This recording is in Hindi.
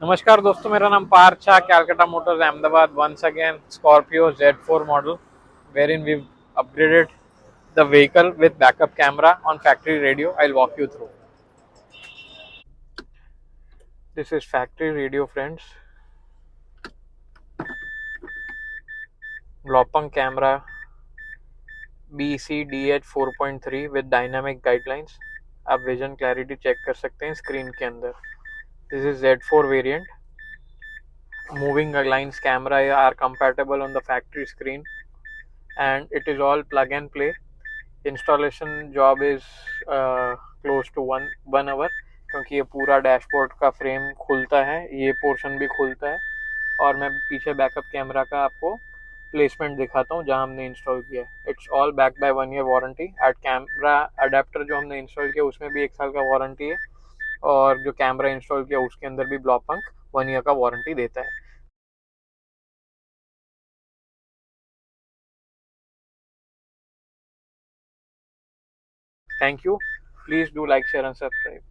नमस्कार दोस्तों, मेरा नाम पार्थ है। Calcutta Motors Ahmedabad once again Scorpio Z4 model wherein we've upgraded the vehicle with backup camera on factory radio. I'll walk you through. This is factory radio, friends. Blopang camera BCDH 4.3 with dynamic guidelines. आप विजन क्लैरिटी चेक कर सकते हैं स्क्रीन के अंदर. This is Z4 variant. Moving lines camera are compatible on the factory screen and it is all plug and play. Installation job is close to one hour, क्योंकि ये पूरा डैशबोर्ड का फ्रेम खुलता है, ये पोर्शन भी खुलता है. और मैं पीछे बैकअप कैमरा का आपको प्लेसमेंट दिखाता हूँ जहाँ हमने इंस्टॉल किया है. It's all back by 1 year warranty. Eight camera adapter जो हमने इंस्टॉल किया उसमें भी 1 साल का वारंटी है, और जो कैमरा इंस्टॉल किया उसके अंदर भी ब्लॉपंक 1 ईयर का वारंटी देता है. Thank you. Please do like, share and subscribe.